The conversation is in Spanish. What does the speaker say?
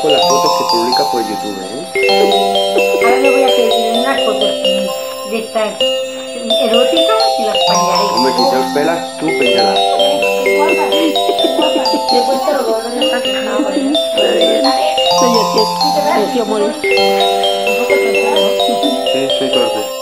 Con las fotos que publica por YouTube, Ahora le voy a pedir unas fotos de estas eróticas y las peñaré. Hombre, si te pelas, tú peñalas. Después te lo doy, no está quejado. Soy yo, tío. Morir. Sí, soy torpe.